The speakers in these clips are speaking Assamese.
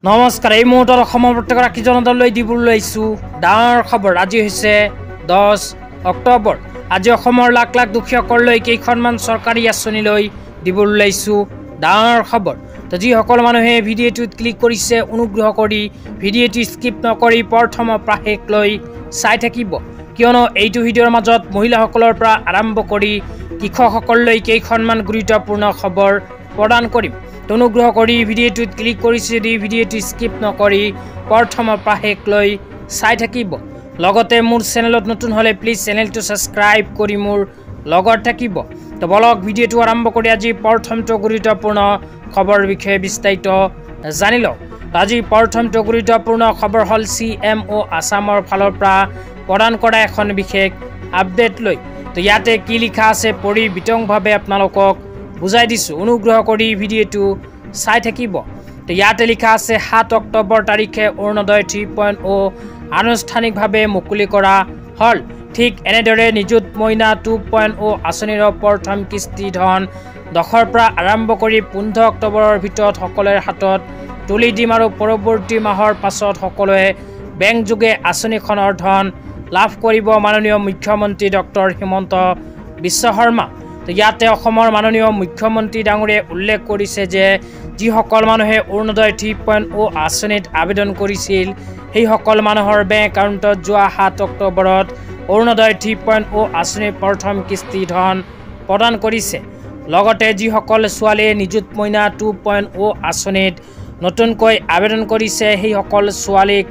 নমস্কাৰ এই মুহূৰ্তত অসমৰ প্ৰত্যেকগৰাকী জনতালৈ দিবলৈ আহিছো ডাঙৰ খবৰ। আজি হৈছে 10 অক্টোবৰ। আজি অসমৰ লাখ লাখ দুখীয়াসকললৈ কেইখনমান চৰকাৰী আঁচনিলৈ দিবলৈ আহিছো ডাঙৰ খবৰ। তো যিসকল মানুহে ভিডিঅ'টোত ক্লিক কৰিছে অনুগ্ৰহ কৰি ভিডিঅ'টো স্কিপ নকৰি প্ৰথমৰ পৰা শেষলৈ চাই থাকিব, কিয়নো এইটো ভিডিঅ'ৰ মাজত মহিলাসকলৰ পৰা আৰম্ভ কৰি কৃষকসকললৈ কেইখনমান গুৰুত্বপূৰ্ণ খবৰ প্ৰদান কৰিম। অনুগ্ৰহ কৰি ভিডিঅ'টোত ক্লিক কৰিছে যদি ভিডিঅ'টো স্কিপ নকৰি প্ৰথমৰ পৰা শেষলৈ চাই থাকিব। লগতে মোৰ চেনেলত নতুন হ'লে প্লিজ চেনেলটো ছাবস্ক্ৰাইব কৰি মোৰ লগত থাকিব। তো বলক ভিডিঅ'টো আৰম্ভ কৰি আজি প্ৰথমটো গুৰুত্বপূৰ্ণ খবৰ বিষয়ে বিস্তাৰিত জানি লওঁ। আজি প্ৰথমটো গুৰুত্বপূৰ্ণ খবৰ হ'ল CMO আসামৰ ফালৰ পৰা প্ৰদান কৰা এখন বিশেষ আপডেট লৈ। তো ইয়াতে কি লিখা আছে পঢ়ি বিতংভাৱে আপোনালোকক বুজাই দিছোঁ, অনুগ্ৰহ কৰি ভিডিঅ'টো চাই থাকিব। তো ইয়াতে লিখা আছে 7 অক্টোবৰ তাৰিখে অৰুণোদয় 3.0 আনুষ্ঠানিকভাৱে মুকলি কৰা হ'ল। ঠিক এনেদৰে নিযুত মইনা 2.0 আঁচনিৰ প্ৰথম কিস্তি ধন 10ৰ পৰা আৰম্ভ কৰি 15 অক্টোবৰৰ ভিতৰত সকলোৰে হাতত তুলি দিম আৰু পৰৱৰ্তী মাহৰ পাছত সকলোৱে বেংকযোগে আঁচনিখনৰ ধন লাভ কৰিব মাননীয় মুখ্যমন্ত্ৰী ডক্টৰ হিমন্ত বিশ্ব শৰ্মা। তো ইয়াতে অসমৰ মাননীয় মুখ্যমন্ত্ৰী ডাঙৰীয়ে উল্লেখ কৰিছে যে যিসকল মানুহে অৰুণোদয় 3.0 আঁচনিত আবেদন কৰিছিল সেইসকল মানুহৰ বেংক একাউণ্টত যোৱা 7 অক্টোবৰত অৰুণোদয় 3.0 আঁচনিৰ প্ৰথম কিস্তি ধন প্ৰদান কৰিছে। লগতে যিসকল ছোৱালীয়ে নিযুত মইনা 2.0 আঁচনিত নতুনকৈ আবেদন কৰিছে সেইসকল ছোৱালীক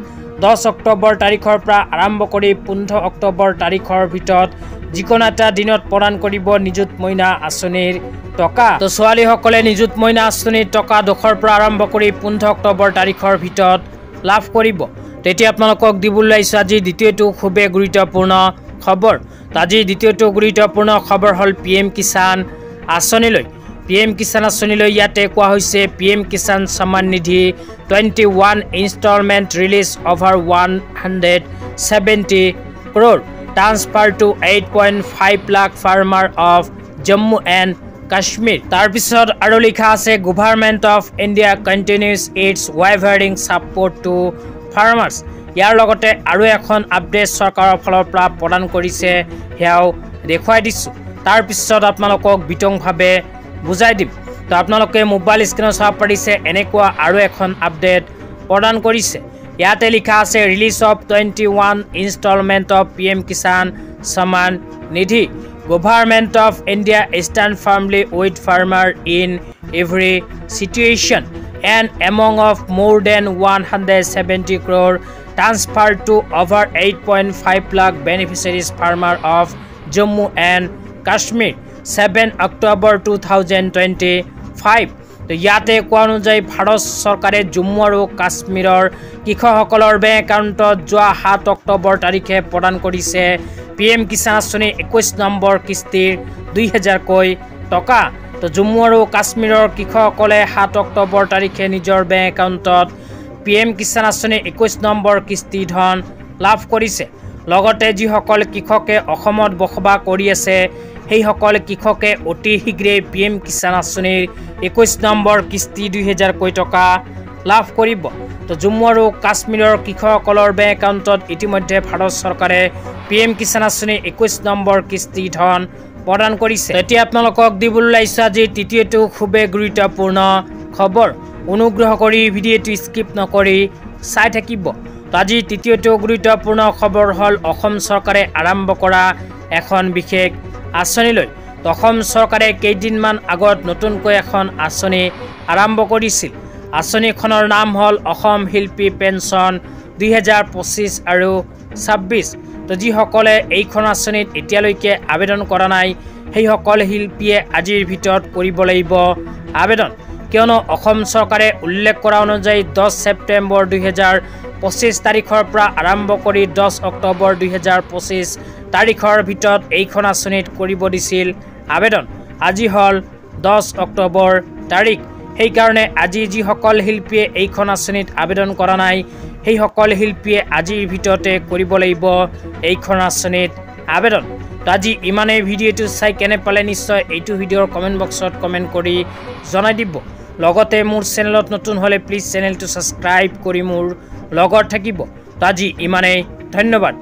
10 অক্টোবৰ তাৰিখৰ পৰা আৰম্ভ কৰি 15 অক্টোবৰ তাৰিখৰ ভিতৰত যিকোনো এটা দিনত প্ৰদান কৰিব নিযুত মইনা আঁচনিৰ টকা। তো ছোৱালীসকলে নিযুত মইনা আঁচনিৰ টকা 10ৰ পৰা আৰম্ভ কৰি 15 অক্টোবৰ তাৰিখৰ ভিতৰত লাভ কৰিব। তেতিয়া আপোনালোকক দিবলৈ আহিছোঁ আজি দ্বিতীয়টো খুবেই গুৰুত্বপূৰ্ণ খবৰ। তো আজি দ্বিতীয়টো গুৰুত্বপূৰ্ণ খবৰ হ'ল PM কিষাণ আঁচনিলৈ। PM কিষাণ আঁচনিলৈ ইয়াতে কোৱা হৈছে PM Kisan Samman Nidhi 21 instalment release over 170 crore transfer to 8.5 lakh farmer of Jammu and Kashmir. তাৰপিছত আৰু লিখা আছে government of India continues its wavering support to farmers. ইয়াৰ লগতে আৰু এখন আপডেট চৰকাৰৰ ফালৰ পৰা প্ৰদান কৰিছে, সেয়াও দেখুৱাই দিছোঁ। তাৰপিছত আপোনালোকক বিতংভাৱে বুজাই দিম। তো আপোনালোকে মোবাইল স্ক্ৰীনত চাব পাৰিছে এনেকুৱা আৰু এখন আপডেট প্ৰদান কৰিছে। ইয়াতে লিখা আছে release of 21 instalment of PM Kisan Samman Nidhi. Government of India stand firmly with farmer in every situation and among of more than 170 crore transfer to over 8.5 lakh beneficiaries farmer of Jammu and Kashmir 7 October 2025। তো ইয়াতে কোৱা অনুযায়ী ভাৰত চৰকাৰে জম্মু আৰু কাশ্মীৰৰ কৃষকসকলৰ বেংক একাউণ্টত যোৱা 7 অক্টোবৰ তাৰিখে প্ৰদান কৰিছে PM কিষাণ আঁচনি 21 নম্বৰ কিস্তিৰ 2000কৈ টকা। তো জম্মু আৰু কাশ্মীৰৰ কৃষকসকলে 7 অক্টোবৰ তাৰিখে নিজৰ বেংক একাউণ্টত PM কিষাণ আঁচনি 21 নম্বৰ কিস্তি ধন লাভ কৰিছে। লগতে যিসকল কৃষকে অসমত বসবাস কৰি আছে সেইসকল কৃষকে অতি শীঘ্ৰেই PM কিষাণ আঁচনিৰ 21 নম্বৰ কিস্তি 2000কৈ টকা লাভ কৰিব। তো জম্মু আৰু কাশ্মীৰৰ কৃষকসকলৰ বেংক একাউণ্টত ইতিমধ্যে ভাৰত চৰকাৰে PM কিষাণ আঁচনিৰ 21 নম্বৰ কিস্তি ধন প্ৰদান কৰিছে। এতিয়া আপোনালোকক দিবলৈ আহিছোঁ আজি তৃতীয়টো খুবেই গুৰুত্বপূৰ্ণ খবৰ। অনুগ্ৰহ কৰি ভিডিঅ'টো স্কিপ নকৰি চাই থাকিব। তো আজি তৃতীয়টো গুৰুত্বপূৰ্ণ খবৰ হ'ল অসম চৰকাৰে আৰম্ভ কৰা এখন বিশেষ আঁচনিলৈ। তো অসম চৰকাৰে কেইদিনমান আগত নতুনকৈ এখন আঁচনি আৰম্ভ কৰিছিল। আঁচনিখনৰ নাম হ'ল অসম শিল্পী পেঞ্চন 2025 আৰু 26। তো যিসকলে এইখন আঁচনিত এতিয়ালৈকে আবেদন কৰা নাই সেইসকল শিল্পীয়ে আজিৰ ভিতৰত কৰিব লাগিব আবেদন, কিয়নো অসম চৰকাৰে উল্লেখ কৰা অনুযায়ী 10 ছেপ্টেম্বৰ 2025 তাৰিখৰ পৰা আৰম্ভ কৰি 10 অক্টোবৰ 2025 তাৰিখৰ ভিতৰত এইখন আঁচনিত কৰিব দিছিল আবেদন। আজি হ'ল 10 অক্টোবৰ তাৰিখ। সেইকাৰণে আজি যিসকল শিল্পীয়ে এইখন আঁচনিত আবেদন কৰা নাই সেইসকল শিল্পীয়ে আজিৰ ভিতৰতে কৰিব লাগিব এইখন আঁচনিত আবেদন। তো আজি ইমানেই। ভিডিঅ'টো চাই কেনে পালে নিশ্চয় এইটো ভিডিঅ'ৰ কমেণ্ট বক্সত কমেণ্ট কৰি জনাই দিব। লগতে মোৰ চেনেলত নতুন হলে প্লিজ চেনেলটো সাবস্ক্ৰাইব কৰি মোৰ লগত থাকিব। তো আজি ইমানেই, ধন্যবাদ।